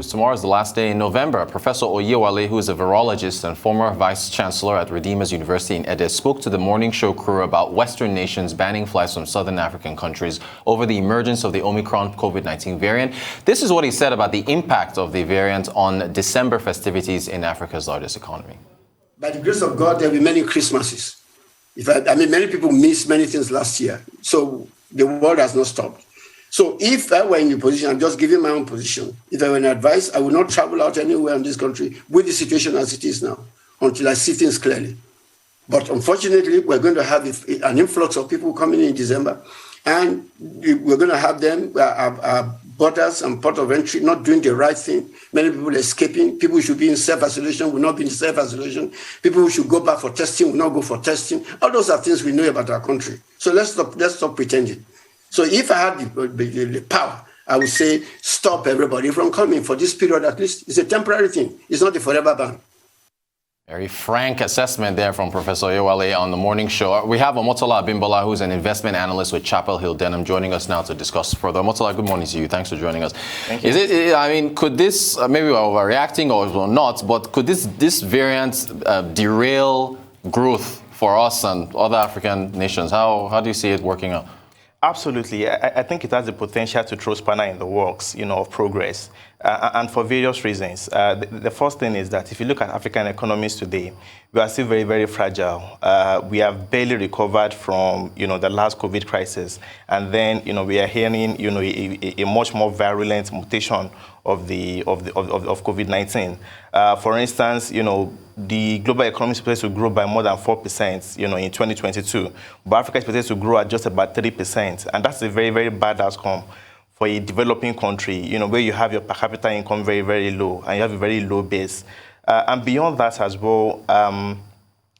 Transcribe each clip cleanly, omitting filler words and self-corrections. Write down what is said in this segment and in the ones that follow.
News. Tomorrow is the last day in November. Professor Oyewale, who is a virologist and former vice-chancellor at Redeemers University in Ede, spoke to the morning show crew about Western nations banning flights from southern African countries over the emergence of the Omicron COVID-19 variant. This is what he said about the impact of the variant on December festivities in Africa's largest economy. By the grace of God, there will be many Christmases. Many people missed many things last year. So the world has not stopped. So if I were in the position, I'm just giving my own position. If I were in advice, I would not travel out anywhere in this country with the situation as it is now until I see things clearly. But unfortunately, we're going to have an influx of people coming in December, and we're going to have them, our borders and port of entry, not doing the right thing. Many people escaping. People who should be in self-isolation will not be in self-isolation. People who should go back for testing will not go for testing. All those are things we know about our country. So let's stop pretending. So if I had the power, I would say stop everybody from coming for this period at least. It's a temporary thing. It's not a forever ban. Very frank assessment there from Professor Oyewale on the morning show. We have Omotola Abimbola, who's an investment analyst with Chapel Hill Denham, joining us now to discuss further. Omotola, good morning to you. Thanks for joining us. Thank you. Could this, maybe we're overreacting or not, but could this variant derail growth for us and other African nations? How do you see it working out? Absolutely. I think it has the potential to throw spanner in the works, of progress, and for various reasons. The first thing is that if you look at African economies today, we are still very, very fragile. We have barely recovered from, the last COVID crisis, and then, we are hearing, a much more virulent mutation of COVID-19. For instance, the global economy is expected to grow by more than 4%, in 2022. But Africa is expected to grow at just about 3%. And that's a very, very bad outcome for a developing country, where you have your per capita income very, very low and you have a very low base. And beyond that as well,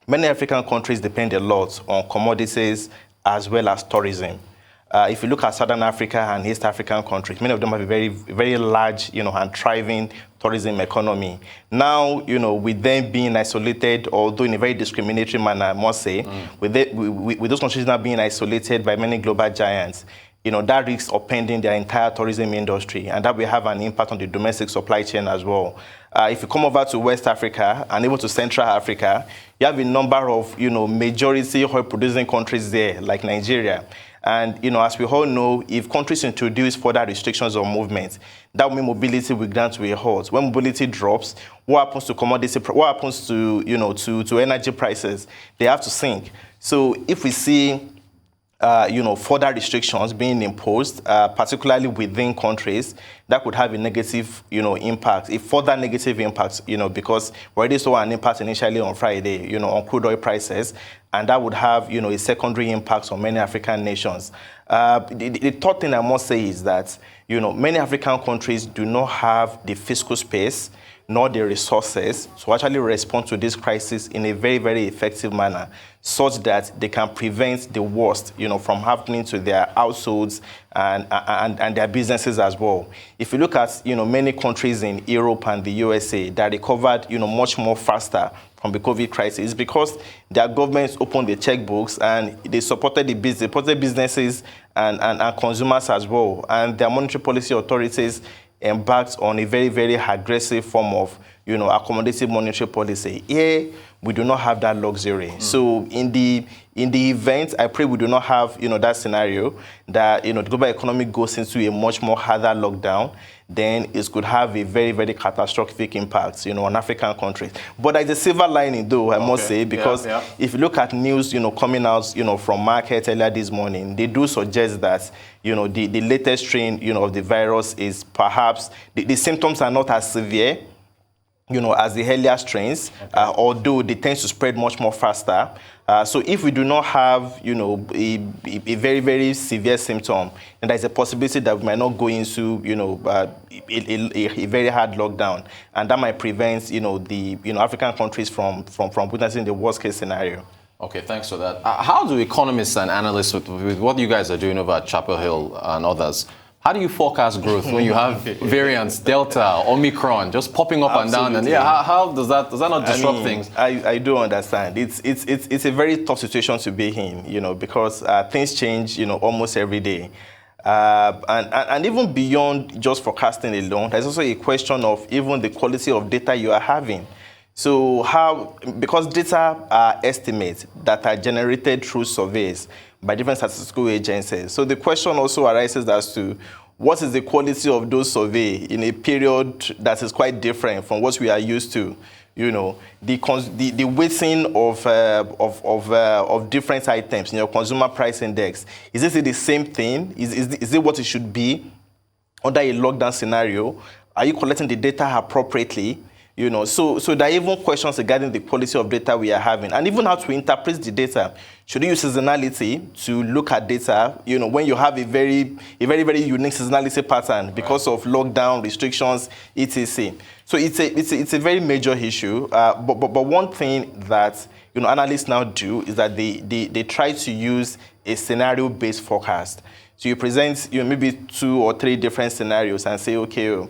many African countries depend a lot on commodities as well as tourism. If you look at Southern Africa and East African countries, many of them have a very, very large, and thriving tourism economy. Now, with them being isolated, although in a very discriminatory manner, I must say, with those countries now being isolated by many global giants, that risks upending their entire tourism industry, and that will have an impact on the domestic supply chain as well. If you come over to West Africa and even to Central Africa, you have a number of, majority oil-producing countries there, like Nigeria. And, as we all know, if countries introduce further restrictions on movement, that will mean mobility will grind to a halt. When mobility drops, what happens to commodity? What happens to, to energy prices? They have to sink. So if we see, further restrictions being imposed, particularly within countries, that could have a negative, impact, a further negative impact, because we already saw an impact initially on Friday, on crude oil prices, and that would have, a secondary impact on many African nations. The third thing I must say is that, many African countries do not have the fiscal space nor the resources to actually respond to this crisis in a very, very effective manner, such that they can prevent the worst, from happening to their households and their businesses as well. If you look at, many countries in Europe and the USA that recovered, much more faster from the COVID crisis, because their governments opened the checkbooks and they supported businesses and consumers as well, and their monetary policy authorities embarked on a very, very aggressive form of, accommodative monetary policy. Here, we do not have that luxury. So in the event, I pray we do not have, that scenario that, the global economy goes into a much more harder lockdown, then it could have a very, very catastrophic impact, on African countries. But there's a silver lining, though, I must say, because if you look at news, coming out, from market earlier this morning, they do suggest that, the latest strain, of the virus is perhaps, the symptoms are not as severe, as the earlier strains, although they tend to spread much more faster. So if we do not have, a very, very severe symptom, then there's a possibility that we might not go into, a very hard lockdown. And that might prevent, the, African countries from witnessing the worst case scenario. Okay, thanks for that. How do economists and analysts, with what you guys are doing over at Chapel Hill and others, how do you forecast growth when you have variants, Delta, Omicron, just popping up and down? And how does that not disrupt things? I do understand. It's a very tough situation to be in, because things change, almost every day. And even beyond just forecasting alone, there's also a question of even the quality of data you are having. So because data are estimates that are generated through surveys by different statistical agencies. So the question also arises as to what is the quality of those surveys in a period that is quite different from what we are used to. The weighting of different items in your consumer price index, is this the same thing? Is it what it should be under a lockdown scenario? Are you collecting the data appropriately? So there are even questions regarding the quality of data we are having, and even how to interpret the data. Should you use seasonality to look at data? When you have a very unique seasonality pattern because of lockdown restrictions, etc. So it's a very major issue. But one thing that analysts now do is that they try to use a scenario-based forecast. So you present maybe 2 or 3 different scenarios and say, okay,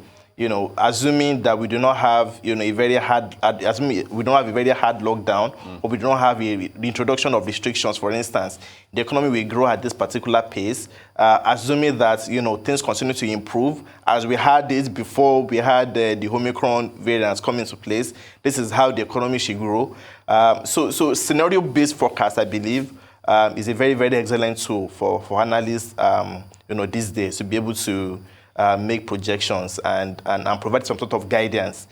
assuming that we do not have, a very hard lockdown, or we do not have the introduction of restrictions, for instance, the economy will grow at this particular pace, assuming that, things continue to improve, as we had it before we had the Omicron variants come into place. This is how the economy should grow. So scenario-based forecast, I believe, is a very, very excellent tool for analysts, these days to be able to make projections and provide some sort of guidance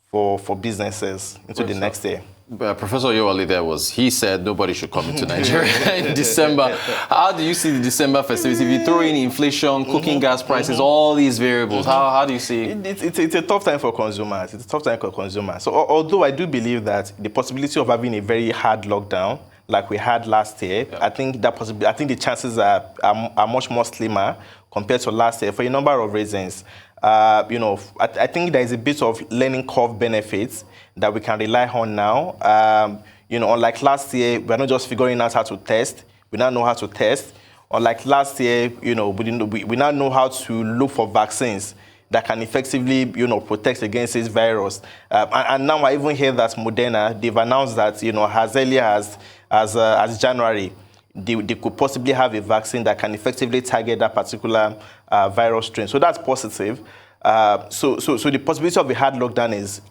for businesses into the next year. Professor Oyewale he said nobody should come into Nigeria in December. How do you see the December festivities? If you throw in inflation, cooking gas prices, all these variables, how do you see it? It's a tough time for consumers. So although I do believe that the possibility of having a very hard lockdown like we had last year, I think the chances are much more slimmer compared to last year for a number of reasons. I think there is a bit of learning curve benefits that we can rely on now. Unlike last year, we're not just figuring out how to test. We now know how to test. Unlike last year, we now know how to look for vaccines that can effectively, protect against this virus. And now I even hear that Moderna, they've announced that, as early as January, they could possibly have a vaccine that can effectively target that particular virus strain. So that's positive. So the possibility of a hard lockdown is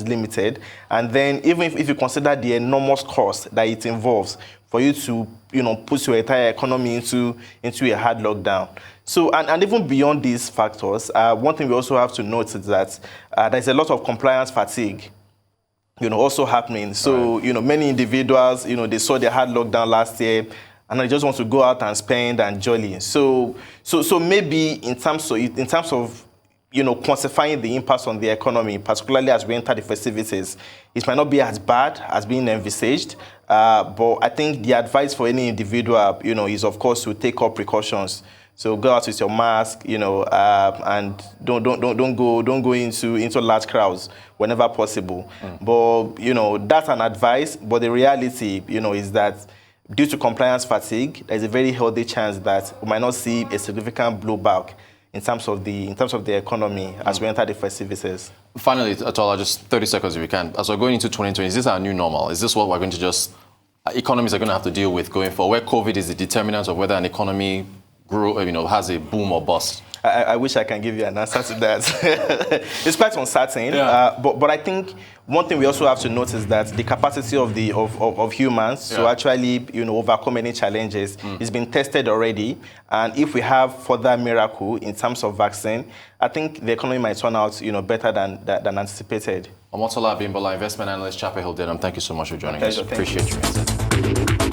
limited. And then even if you consider the enormous cost that it involves for you to put your entire economy into a hard lockdown. So and even beyond these factors, one thing we also have to note is that there's a lot of compliance fatigue also happening. So, many individuals, they saw their hard lockdown last year and they just want to go out and spend and jolly. So maybe in terms of quantifying the impact on the economy, particularly as we enter the festivities, it might not be as bad as being envisaged. But I think the advice for any individual, is of course to take up precautions. So go out with your mask, and don't go into large crowds whenever possible. But that's an advice. But the reality, is that due to compliance fatigue, there's a very healthy chance that we might not see a significant blowback in terms of the economy as we enter the festivities. Finally, Omotola, just 30 seconds if you can. As we're going into 2020, is this our new normal? Is this what we're going to economies are going to have to deal with going forward, where COVID is the determinant of whether an economy has a boom or bust? I wish I can give you an answer to that. It's quite uncertain, but I think one thing we also have to notice is that the capacity of humans to actually overcome any challenges is being tested already, and if we have further miracle in terms of vaccine, I think the economy might turn out better than anticipated. Omotola Abimbola, investment analyst, Chapel Hill Denham. Thank you so much for joining us. Appreciate your insight.